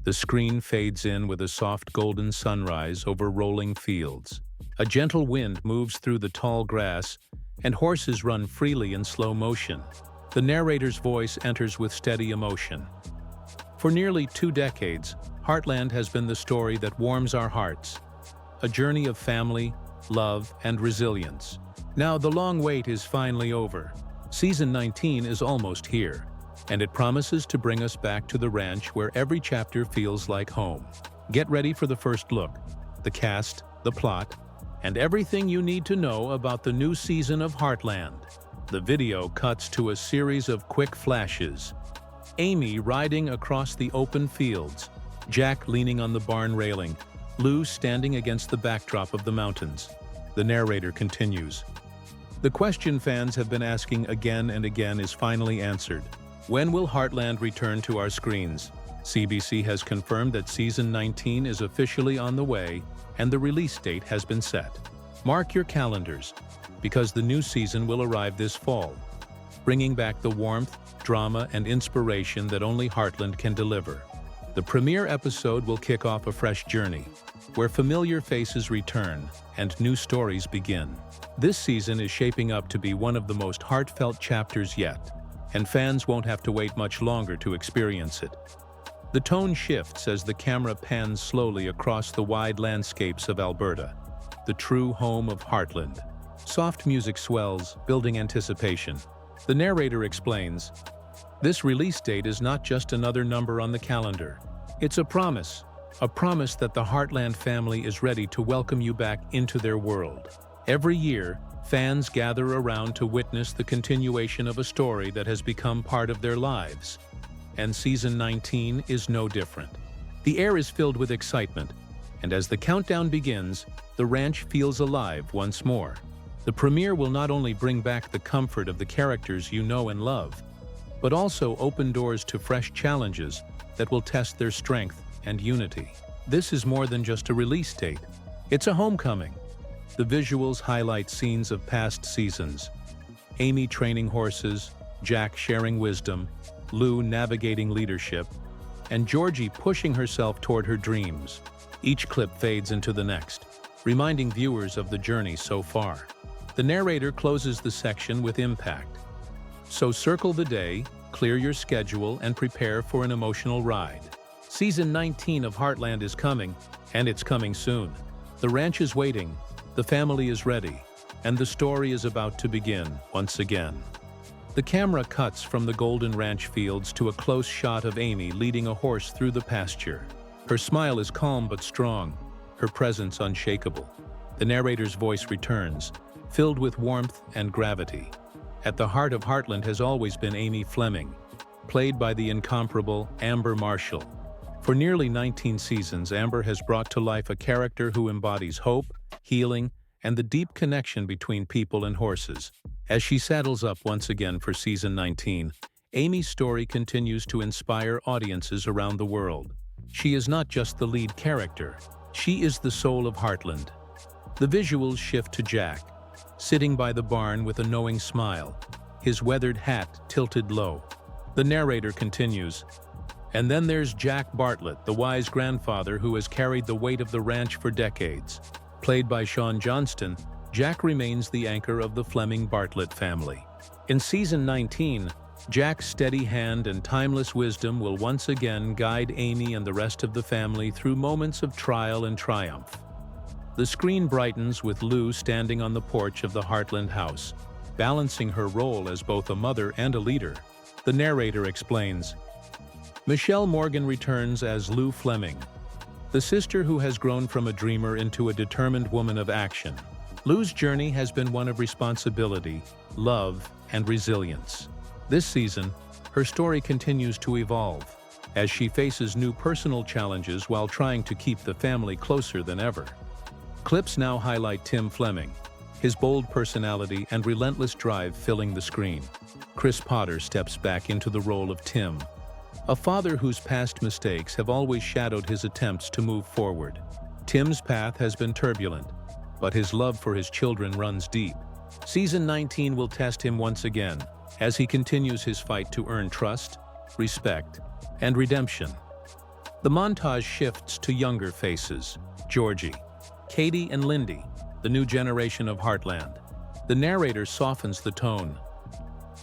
The screen fades in with a soft golden sunrise over rolling fields. A gentle wind moves through the tall grass, and horses run freely in slow motion. The narrator's voice enters with steady emotion. For nearly 2 decades, Heartland has been the story that warms our hearts. A journey of family, love, and resilience. Now the long wait is finally over. Season 19 is almost here, and it promises to bring us back to the ranch where every chapter feels like home. Get ready for the first look, the cast, the plot, and everything you need to know about the new season of Heartland. The video cuts to a series of quick flashes. Amy riding across the open fields, Jack leaning on the barn railing, Lou standing against the backdrop of the mountains. The narrator continues. The question fans have been asking again and again is finally answered. When will Heartland return to our screens? CBC has confirmed that Season 19 is officially on the way, and the release date has been set. Mark your calendars, because the new season will arrive this fall, bringing back the warmth, drama, and inspiration that only Heartland can deliver. The premiere episode will kick off a fresh journey, where familiar faces return and new stories begin. This season is shaping up to be one of the most heartfelt chapters yet, and fans won't have to wait much longer to experience it. The tone shifts as the camera pans slowly across the wide landscapes of Alberta, the true home of Heartland. Soft music swells, building anticipation. The narrator explains, "This release date is not just another number on the calendar. It's a promise that the Heartland family is ready to welcome you back into their world." Every year, fans gather around to witness the continuation of a story that has become part of their lives. And Season 19 is no different. The air is filled with excitement, and as the countdown begins, the ranch feels alive once more. The premiere will not only bring back the comfort of the characters you know and love, but also open doors to fresh challenges that will test their strength and unity. This is more than just a release date. It's a homecoming. The visuals highlight scenes of past seasons. Amy training horses, Jack sharing wisdom, Lou navigating leadership, and Georgie pushing herself toward her dreams. Each clip fades into the next, reminding viewers of the journey so far. The narrator closes the section with impact. So circle the day, clear your schedule, and prepare for an emotional ride. Season 19 of Heartland is coming, and it's coming soon. The ranch is waiting, the family is ready, and the story is about to begin once again. The camera cuts from the golden ranch fields to a close shot of Amy leading a horse through the pasture. Her smile is calm but strong, her presence unshakable. The narrator's voice returns, filled with warmth and gravity. At the heart of Heartland has always been Amy Fleming, played by the incomparable Amber Marshall. For nearly 19 seasons, Amber has brought to life a character who embodies hope, healing, and the deep connection between people and horses. As she saddles up once again for Season 19, Amy's story continues to inspire audiences around the world. She is not just the lead character, she is the soul of Heartland. The visuals shift to Jack, sitting by the barn with a knowing smile, his weathered hat tilted low. The narrator continues, "And then there's Jack Bartlett, the wise grandfather who has carried the weight of the ranch for decades. Played by Shaun Johnston, Jack remains the anchor of the Fleming Bartlett family. In Season 19, Jack's steady hand and timeless wisdom will once again guide Amy and the rest of the family through moments of trial and triumph. The screen brightens with Lou standing on the porch of the Heartland house, balancing her role as both a mother and a leader. The narrator explains, "Michelle Morgan returns as Lou Fleming, the sister who has grown from a dreamer into a determined woman of action. Lou's journey has been one of responsibility, love, and resilience. This season, her story continues to evolve, as she faces new personal challenges while trying to keep the family closer than ever." Clips now highlight Tim Fleming, his bold personality and relentless drive filling the screen. Chris Potter steps back into the role of Tim, a father whose past mistakes have always shadowed his attempts to move forward. Tim's path has been turbulent, but his love for his children runs deep. Season 19 will test him once again, as he continues his fight to earn trust, respect, and redemption. The montage shifts to younger faces: Georgie, Katie, and Lindy, the new generation of Heartland. The narrator softens the tone.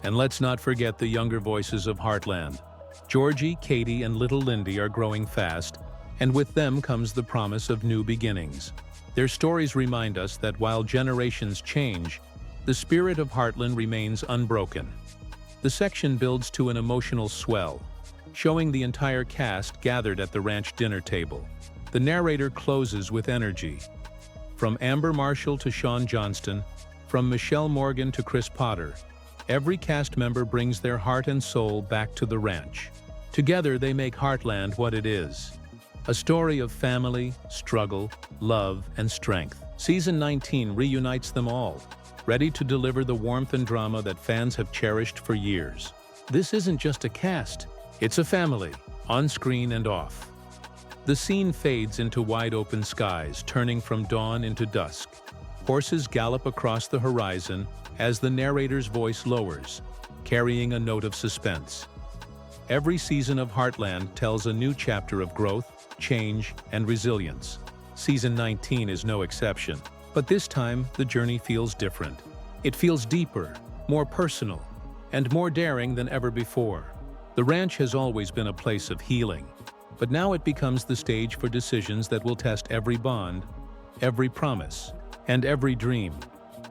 And let's not forget the younger voices of Heartland. Georgie, Katie, and little Lindy are growing fast, and with them comes the promise of new beginnings. Their stories remind us that while generations change, the spirit of Heartland remains unbroken. The section builds to an emotional swell, showing the entire cast gathered at the ranch dinner table. The narrator closes with energy. From Amber Marshall to Shaun Johnston, from Michelle Morgan to Chris Potter, every cast member brings their heart and soul back to the ranch. Together they make Heartland what it is: a story of family, struggle, love, and strength. Season 19 reunites them all, ready to deliver the warmth and drama that fans have cherished for years. This isn't just a cast, it's a family, on screen and off. The scene fades into wide-open skies, turning from dawn into dusk. Horses gallop across the horizon as the narrator's voice lowers, carrying a note of suspense. Every season of Heartland tells a new chapter of growth, change, and resilience. Season 19 is no exception, but this time the journey feels different. It feels deeper, more personal, and more daring than ever before. The ranch has always been a place of healing, but now it becomes the stage for decisions that will test every bond, every promise, and every dream.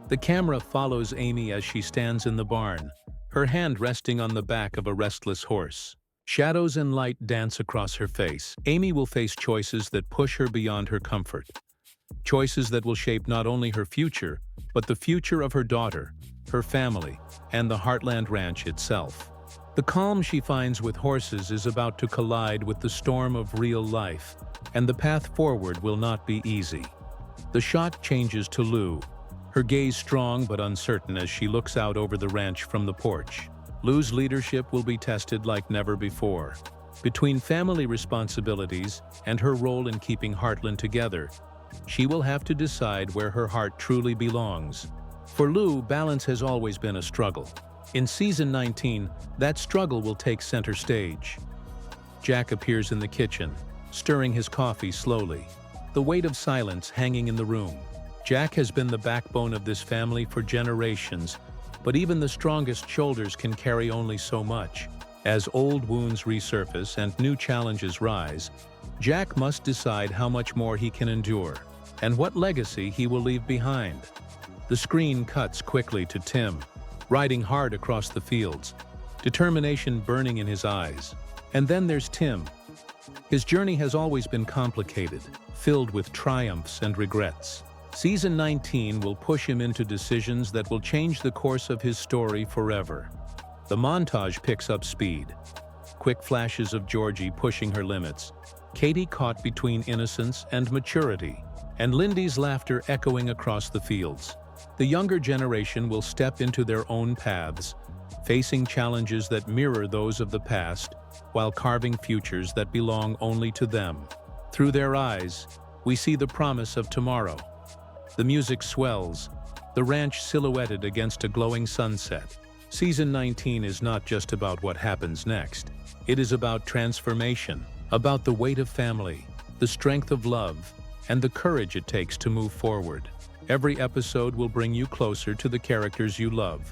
The camera follows Amy as she stands in the barn, her hand resting on the back of a restless horse. Shadows and light dance across her face. Amy will face choices that push her beyond her comfort. Choices that will shape not only her future, but the future of her daughter, her family, and the Heartland Ranch itself. The calm she finds with horses is about to collide with the storm of real life, and the path forward will not be easy. The shot changes to Lou, her gaze strong but uncertain as she looks out over the ranch from the porch. Lou's leadership will be tested like never before. Between family responsibilities and her role in keeping Heartland together, she will have to decide where her heart truly belongs. For Lou, balance has always been a struggle. In Season 19, that struggle will take center stage. Jack appears in the kitchen, stirring his coffee slowly, the weight of silence hanging in the room. Jack has been the backbone of this family for generations, but even the strongest shoulders can carry only so much. As old wounds resurface and new challenges rise, Jack must decide how much more he can endure and what legacy he will leave behind. The screen cuts quickly to Tim, riding hard across the fields, determination burning in his eyes. And then there's Tim. His journey has always been complicated, filled with triumphs and regrets. Season 19 will push him into decisions that will change the course of his story forever. The montage picks up speed. Quick flashes of Georgie pushing her limits, Katie caught between innocence and maturity, and Lindy's laughter echoing across the fields. The younger generation will step into their own paths, facing challenges that mirror those of the past, while carving futures that belong only to them. Through their eyes, we see the promise of tomorrow. The music swells, the ranch silhouetted against a glowing sunset. Season 19 is not just about what happens next. It is about transformation, about the weight of family, the strength of love, and the courage it takes to move forward. Every episode will bring you closer to the characters you love,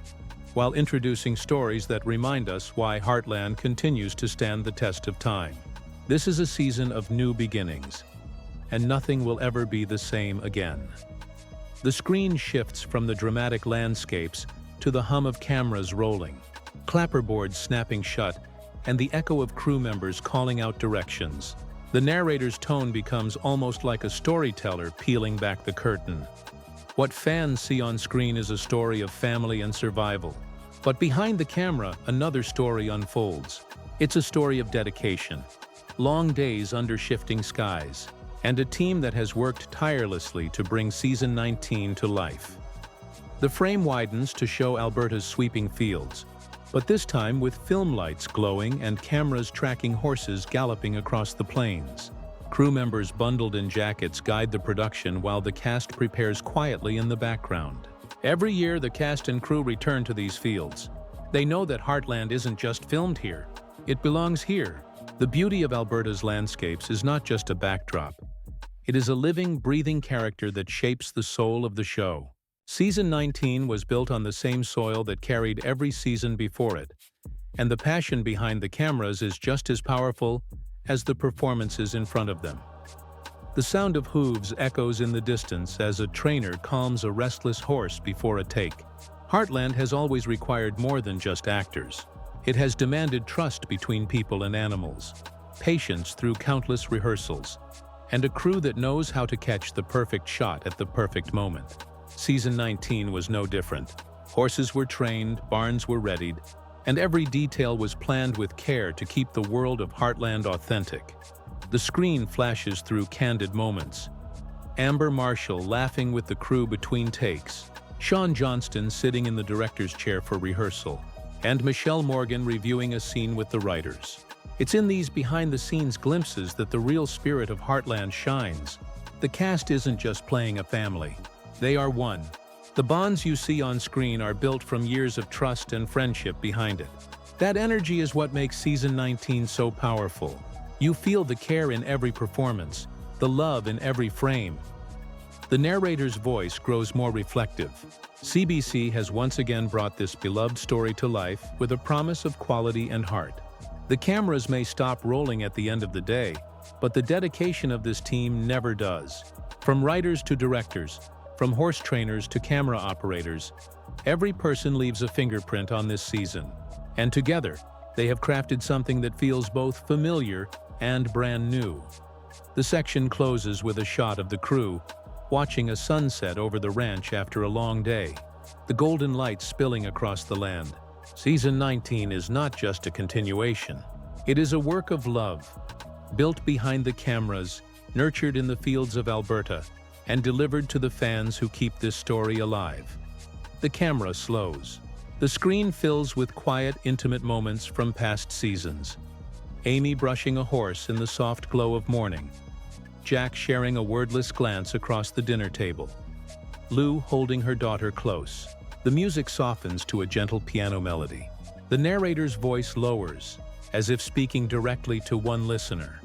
while introducing stories that remind us why Heartland continues to stand the test of time. This is a season of new beginnings, and nothing will ever be the same again. The screen shifts from the dramatic landscapes to the hum of cameras rolling, clapperboards snapping shut, and the echo of crew members calling out directions. The narrator's tone becomes almost like a storyteller peeling back the curtain. What fans see on screen is a story of family and survival. But behind the camera, another story unfolds. It's a story of dedication, long days under shifting skies, and a team that has worked tirelessly to bring Season 19 to life. The frame widens to show Alberta's sweeping fields, but this time with film lights glowing and cameras tracking horses galloping across the plains. Crew members bundled in jackets guide the production while the cast prepares quietly in the background. Every year, the cast and crew return to these fields. They know that Heartland isn't just filmed here. It belongs here, The beauty of Alberta's landscapes is not just a backdrop. It is a living, breathing character that shapes the soul of the show. Season 19 was built on the same soil that carried every season before it, and the passion behind the cameras is just as powerful as the performances in front of them. The sound of hooves echoes in the distance as a trainer calms a restless horse before a take. Heartland has always required more than just actors. It has demanded trust between people and animals, patience through countless rehearsals, and a crew that knows how to catch the perfect shot at the perfect moment. Season 19 was no different. Horses were trained, barns were readied, and every detail was planned with care to keep the world of Heartland authentic. The screen flashes through candid moments. Amber Marshall laughing with the crew between takes, Shaun Johnston sitting in the director's chair for rehearsal, and Michelle Morgan reviewing a scene with the writers. It's in these behind-the-scenes glimpses that the real spirit of Heartland shines. The cast isn't just playing a family. They are one. The bonds you see on screen are built from years of trust and friendship behind it. That energy is what makes Season 19 so powerful. You feel the care in every performance, the love in every frame. The narrator's voice grows more reflective. CBC has once again brought this beloved story to life with a promise of quality and heart. The cameras may stop rolling at the end of the day, but the dedication of this team never does. From writers to directors, from horse trainers to camera operators, every person leaves a fingerprint on this season. And together, they have crafted something that feels both familiar and brand new. The section closes with a shot of the crew watching a sunset over the ranch after a long day, the golden light spilling across the land. Season 19 is not just a continuation. It is a work of love, built behind the cameras, nurtured in the fields of Alberta, and delivered to the fans who keep this story alive. The camera slows. The screen fills with quiet, intimate moments from past seasons. Amy brushing a horse in the soft glow of morning. Jack sharing a wordless glance across the dinner table. Lou holding her daughter close. The music softens to a gentle piano melody. The narrator's voice lowers, as if speaking directly to one listener.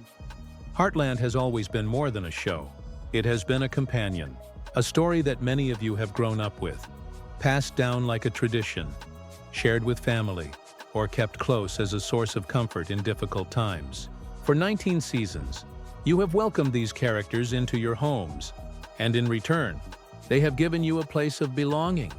Heartland has always been more than a show. It has been a companion, a story that many of you have grown up with, passed down like a tradition, shared with family, or kept close as a source of comfort in difficult times. For 19 seasons, you have welcomed these characters into your homes, and in return, they have given you a place of belonging.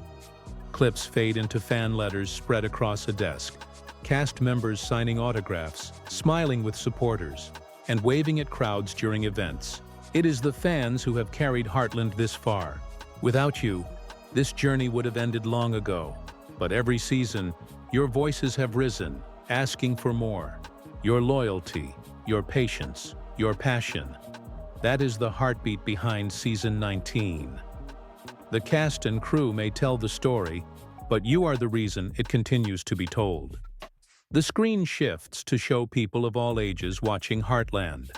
Clips fade into fan letters spread across a desk, cast members signing autographs, smiling with supporters, and waving at crowds during events. It is the fans who have carried Heartland this far. Without you, this journey would have ended long ago. But every season, your voices have risen, asking for more. Your loyalty, your patience, your passion. That is the heartbeat behind Season 19. The cast and crew may tell the story, but you are the reason it continues to be told. The screen shifts to show people of all ages watching Heartland.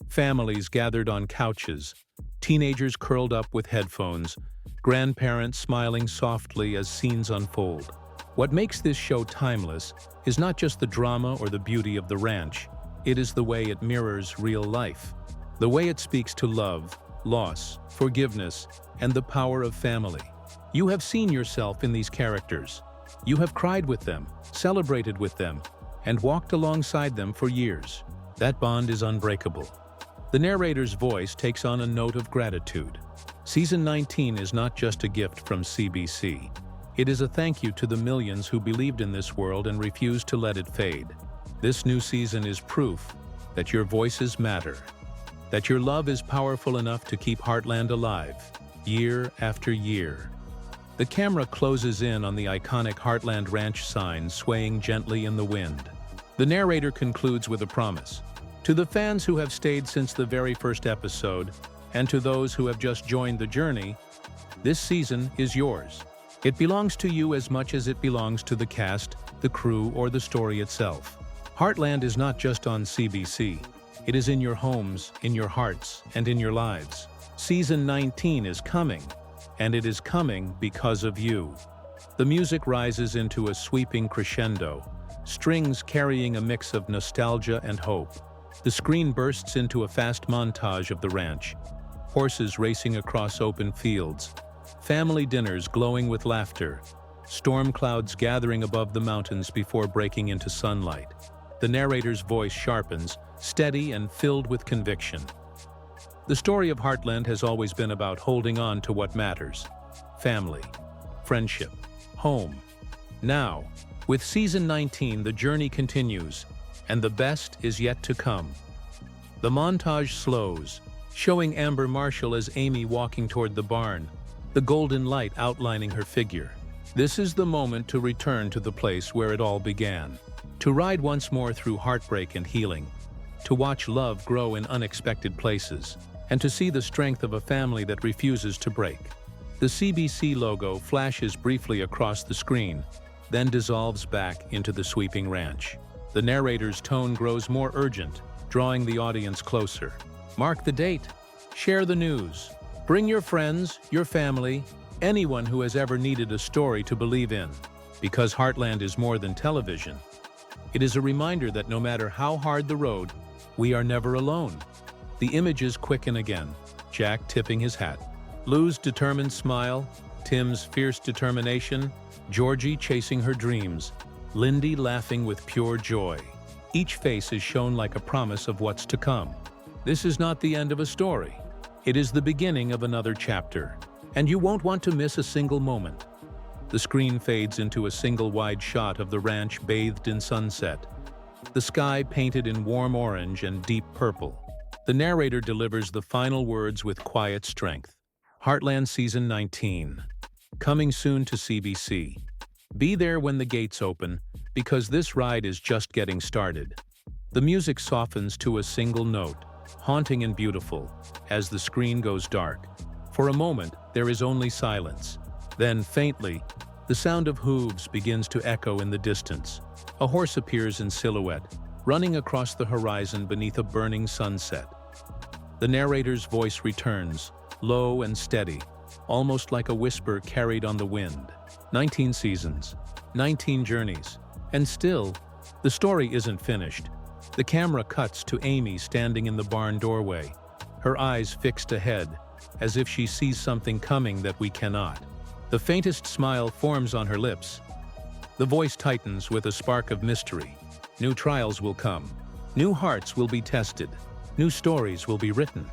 Families gathered on couches, teenagers curled up with headphones, grandparents smiling softly as scenes unfold. What makes this show timeless is not just the drama or the beauty of the ranch, it is the way it mirrors real life. The way it speaks to love, loss, forgiveness, and the power of family. You have seen yourself in these characters. You have cried with them, celebrated with them, and walked alongside them for years. That bond is unbreakable. The narrator's voice takes on a note of gratitude. Season 19 is not just a gift from CBC. It is a thank you to the millions who believed in this world and refused to let it fade. This new season is proof that your voices matter, that your love is powerful enough to keep Heartland alive, year after year. The camera closes in on the iconic Heartland Ranch sign swaying gently in the wind. The narrator concludes with a promise. To the fans who have stayed since the very first episode, and to those who have just joined the journey, this season is yours. It belongs to you as much as it belongs to the cast, the crew, or the story itself. Heartland is not just on CBC. It is in your homes, in your hearts, and in your lives. Season 19 is coming, and it is coming because of you. The music rises into a sweeping crescendo, strings carrying a mix of nostalgia and hope. The screen bursts into a fast montage of the ranch, horses racing across open fields, family dinners glowing with laughter, storm clouds gathering above the mountains before breaking into sunlight. The narrator's voice sharpens, steady and filled with conviction. The story of Heartland has always been about holding on to what matters: family, friendship, home. Now, with Season 19, the journey continues, and the best is yet to come. The montage slows, showing Amber Marshall as Amy walking toward the barn, the golden light outlining her figure. This is the moment to return to the place where it all began, to ride once more through heartbreak and healing, to watch love grow in unexpected places, and to see the strength of a family that refuses to break. The CBC logo flashes briefly across the screen, then dissolves back into the sweeping ranch. The narrator's tone grows more urgent, drawing the audience closer. Mark the date, share the news, bring your friends, your family, anyone who has ever needed a story to believe in. Because Heartland is more than television. It is a reminder that no matter how hard the road, we are never alone. The images quicken again, Jack tipping his hat, Lou's determined smile, Tim's fierce determination, Georgie chasing her dreams, Lindy laughing with pure joy. Each face is shown like a promise of what's to come. This is not the end of a story. It is the beginning of another chapter, and you won't want to miss a single moment. The screen fades into a single wide shot of the ranch bathed in sunset, the sky painted in warm orange and deep purple. The narrator delivers the final words with quiet strength. Heartland Season 19. Coming soon to CBC. Be there when the gates open, because this ride is just getting started. The music softens to a single note, haunting and beautiful, as the screen goes dark. For a moment, there is only silence. Then, faintly, the sound of hooves begins to echo in the distance. A horse appears in silhouette, running across the horizon beneath a burning sunset. The narrator's voice returns, low and steady, almost like a whisper carried on the wind. 19 seasons, 19 journeys, and still, the story isn't finished. The camera cuts to Amy standing in the barn doorway, her eyes fixed ahead, as if she sees something coming that we cannot. The faintest smile forms on her lips. The voice tightens with a spark of mystery. New trials will come. New hearts will be tested. New stories will be written.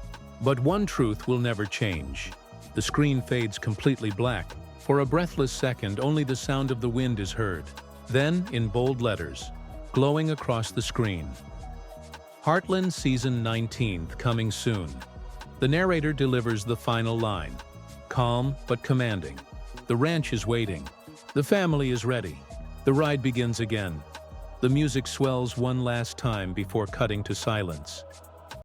But one truth will never change. The screen fades completely black. For a breathless second, only the sound of the wind is heard. Then, in bold letters, glowing across the screen, Heartland Season 19 coming soon. The narrator delivers the final line, calm but commanding. The ranch is waiting. The family is ready. The ride begins again. The music swells one last time before cutting to silence.